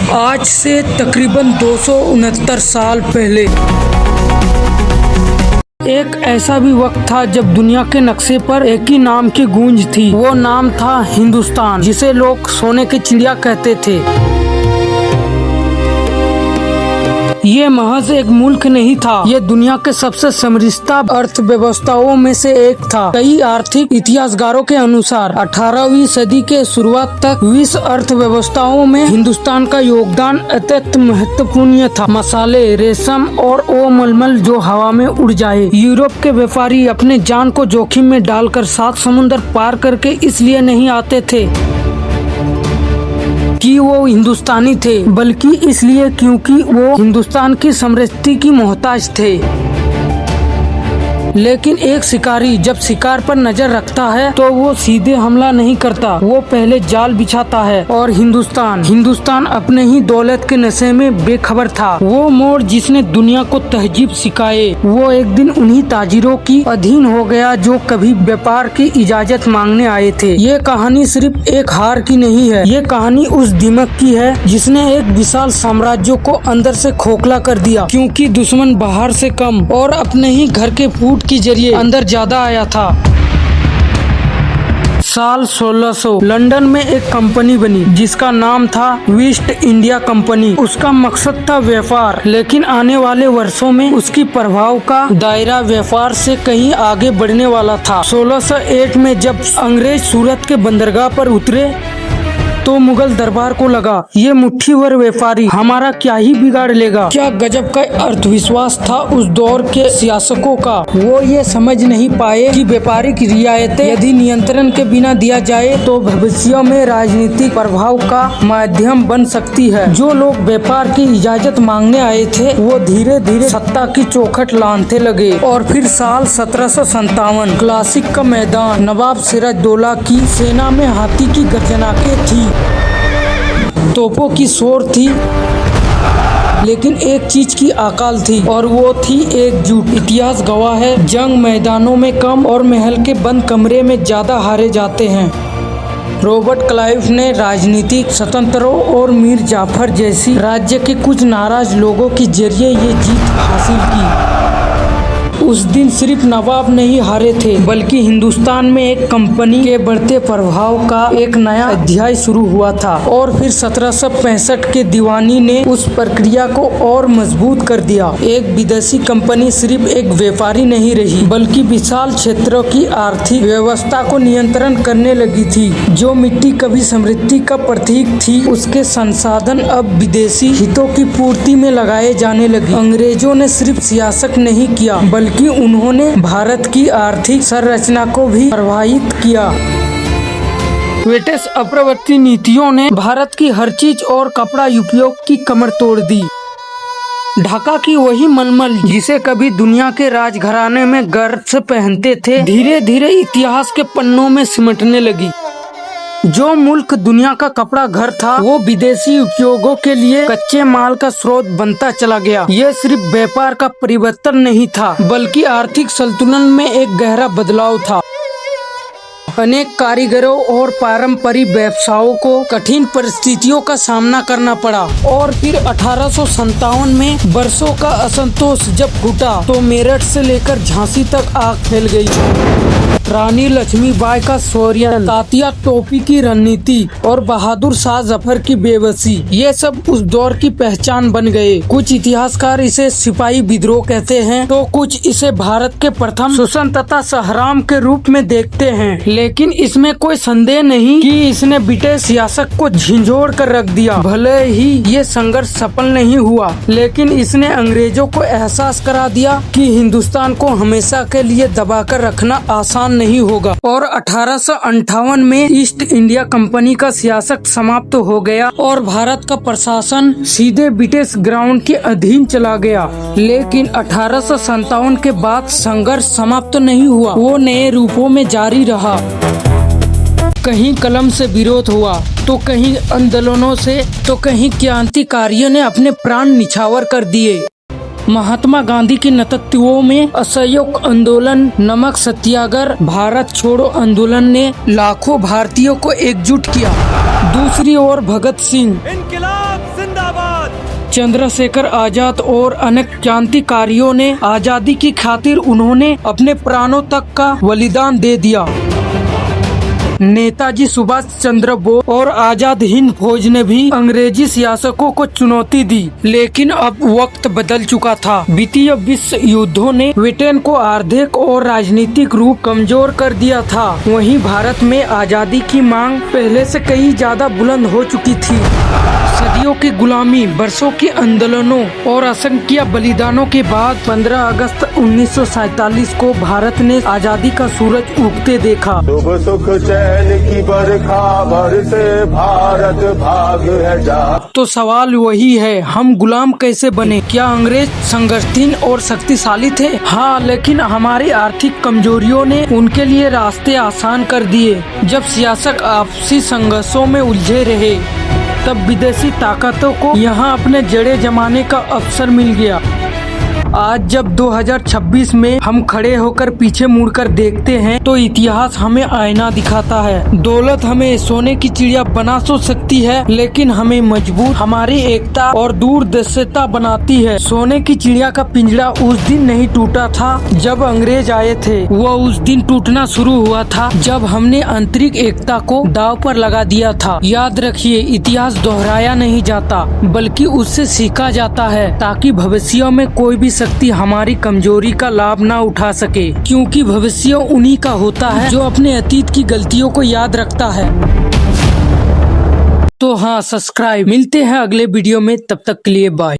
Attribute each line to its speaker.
Speaker 1: आज से तकरीबन 269 साल पहले एक ऐसा भी वक्त था जब दुनिया के नक्शे पर एक ही नाम की गूंज थी। वो नाम था हिंदुस्तान, जिसे लोग सोने की चिड़िया कहते थे। ये महज एक मुल्क नहीं था, ये दुनिया के सबसे समृद्ध अर्थव्यवस्थाओं में से एक था। कई आर्थिक इतिहासकारों के अनुसार 18वीं सदी के शुरुआत तक विश्व अर्थव्यवस्थाओं में हिंदुस्तान का योगदान अत्यंत महत्वपूर्ण था। मसाले, रेशम और वो मलमल जो हवा में उड़ जाए। यूरोप के व्यापारी अपने जान को जोखिम में डालकर 7 समुद्र पार करके इसलिए नहीं आते थे कि वो हिंदुस्तानी थे, बल्कि इसलिए क्योंकि वो हिंदुस्तान की समृद्धि की मोहताज थे। लेकिन एक शिकारी जब शिकार पर नजर रखता है तो वो सीधे हमला नहीं करता, वो पहले जाल बिछाता है। और हिंदुस्तान अपने ही दौलत के नशे में बेखबर था। वो मोड़ जिसने दुनिया को तहजीब सिखाए, वो एक दिन उन्हीं ताजिरों की अधीन हो गया जो कभी व्यापार की इजाजत मांगने आए थे। ये कहानी सिर्फ एक हार की नहीं है, ये कहानी उस दिमाग की है जिसने एक विशाल साम्राज्य को अंदर से खोखला कर दिया, क्योंकि दुश्मन बाहर से कम और अपने ही घर के फूट के जरिए अंदर ज्यादा आया था। साल 1600 लंदन में एक कंपनी बनी जिसका नाम था ईस्ट इंडिया कंपनी। उसका मकसद था व्यापार, लेकिन आने वाले वर्षों में उसकी प्रभाव का दायरा व्यापार से कहीं आगे बढ़ने वाला था। 1608 में जब अंग्रेज सूरत के बंदरगाह पर उतरे तो मुगल दरबार को लगा, ये मुट्ठी भर व्यापारी हमारा क्या ही बिगाड़ लेगा। क्या गजब का अर्थविश्वास था उस दौर के शासकों का। वो ये समझ नहीं पाए कि व्यापारिक रियायतें यदि नियंत्रण के बिना दिया जाए तो भविष्य में राजनीतिक प्रभाव का माध्यम बन सकती है। जो लोग व्यापार की इजाजत मांगने आए थे वो धीरे धीरे सत्ता की चौखट लांघते लगे। और फिर साल 1757 क्लासिक का मैदान, नवाब सिराजदौला की सेना में हाथी की गर्जनाके थी, तोपों की शोर थी, लेकिन एक चीज की अकाल थी और वो थी एकजुट। इतिहास गवाह है, जंग मैदानों में कम और महल के बंद कमरे में ज्यादा हारे जाते हैं। रॉबर्ट क्लाइव ने राजनीतिक स्वतंत्रों और मीर जाफर जैसी राज्य के कुछ नाराज लोगों के जरिए ये जीत हासिल की। उस दिन सिर्फ नवाब नहीं हारे थे, बल्कि हिंदुस्तान में एक कंपनी के बढ़ते प्रभाव का एक नया अध्याय शुरू हुआ था। और फिर 1765 के दीवानी ने उस प्रक्रिया को और मजबूत कर दिया। एक विदेशी कंपनी सिर्फ एक व्यापारी नहीं रही, बल्कि विशाल क्षेत्रों की आर्थिक व्यवस्था को नियंत्रण करने लगी थी। जो मिट्टी कभी समृद्धि का प्रतीक थी, उसके संसाधन अब विदेशी हितों की पूर्ति में लगाए जाने लगे। अंग्रेजों ने सिर्फ सियासत नहीं किया, बल्कि उन्होंने भारत की आर्थिक संरचना को भी प्रभावित किया। ब्रिटिश अपरवर्ती नीतियों ने भारत की हर चीज और कपड़ा उपयोग की कमर तोड़ दी। ढाका की वही मलमल जिसे कभी दुनिया के राजघराने में गर्व से पहनते थे, धीरे धीरे इतिहास के पन्नों में सिमटने लगी। जो मुल्क दुनिया का कपड़ा घर था, वो विदेशी उपयोगों के लिए कच्चे माल का स्रोत बनता चला गया। ये सिर्फ व्यापार का परिवर्तन नहीं था, बल्कि आर्थिक संतुलन में एक गहरा बदलाव था। अनेक कारीगरों और पारंपरिक व्यवसायों को कठिन परिस्थितियों का सामना करना पड़ा। और फिर 1857 में बरसों का असंतोष जब फूटा तो मेरठ से लेकर झांसी तक आग फैल गई। रानी लक्ष्मीबाई का शौर्य, तात्या टोपी की रणनीति और बहादुर शाह जफर की बेबसी, ये सब उस दौर की पहचान बन गए। कुछ इतिहासकार इसे सिपाही विद्रोह कहते हैं, तो कुछ इसे भारत के प्रथम स्वतंत्रता संग्राम के रूप में देखते हैं। लेकिन इसमें कोई संदेह नहीं कि इसने ब्रिटिश सियासत को झिंझोड़ कर रख दिया। भले ही ये संघर्ष सफल नहीं हुआ, लेकिन इसने अंग्रेजों को एहसास करा दिया कि हिंदुस्तान को हमेशा के लिए दबाकर रखना आसान नहीं होगा। और 1858 में ईस्ट इंडिया कंपनी का सियासत समाप्त हो गया और भारत का प्रशासन सीधे ब्रिटिश ग्राउंड के अधीन चला गया। लेकिन 1857 के बाद संघर्ष समाप्त नहीं हुआ, वो नए रूपों में जारी रहा। कहीं कलम से विरोध हुआ, तो कहीं आंदोलनों से, तो कहीं क्रांतिकारियों ने अपने प्राण निछावर कर दिए। महात्मा गांधी के नेतृत्व में असहयोग आंदोलन, नमक सत्याग्रह, भारत छोड़ो आंदोलन ने लाखों भारतीयों को एकजुट किया। दूसरी ओर भगत सिंह, इनकलाब जिंदाबाद। चंद्रशेखर आजाद और अनेक क्रांतिकारियों ने आजादी की खातिर उन्होंने अपने प्राणों तक का बलिदान दे दिया। नेताजी सुभाष चंद्र बोस और आजाद हिंद फौज ने भी अंग्रेजी शासकों को चुनौती दी, लेकिन अब वक्त बदल चुका था। द्वितीय विश्व युद्धों ने ब्रिटेन को आर्थिक और राजनीतिक रूप कमजोर कर दिया था। वहीं भारत में आजादी की मांग पहले से कई ज्यादा बुलंद हो चुकी थी। सदियों की गुलामी, बरसों के आंदोलनों और असंख्य बलिदानों के बाद 15 अगस्त 1947 को भारत ने आजादी का सूरज उगते देखा।
Speaker 2: सुख सुख चैन की बरखा बरसे, भारत भाग है जा।
Speaker 1: तो सवाल वही है, हम गुलाम कैसे बने? क्या अंग्रेज संघर्षहीन और शक्तिशाली थे? हाँ, लेकिन हमारी आर्थिक कमजोरियों ने उनके लिए रास्ते आसान कर दिए। जब शासक आपसी संघर्षों में उलझे रहे, तब विदेशी ताकतों को यहाँ अपने जड़े जमाने का अवसर मिल गया। आज जब 2026 में हम खड़े होकर पीछे मुड़कर देखते हैं तो इतिहास हमें आईना दिखाता है। दौलत हमें सोने की चिड़िया बना तो सकती है, लेकिन हमें मजबूत हमारी एकता और दूरदर्शिता बनाती है। सोने की चिड़िया का पिंजरा उस दिन नहीं टूटा था जब अंग्रेज आए थे, वह उस दिन टूटना शुरू हुआ था जब हमने आंतरिक एकता को दांव पर लगा दिया था। याद रखिए, इतिहास दोहराया नहीं जाता बल्कि उससे सीखा जाता है, ताकि भविष्य में कोई भी शक्ति हमारी कमजोरी का लाभ ना उठा सके, क्योंकि भविष्य उन्हीं का होता है जो अपने अतीत की गलतियों को याद रखता है। तो हाँ, सब्सक्राइब। मिलते हैं अगले वीडियो में, तब तक के लिए बाय।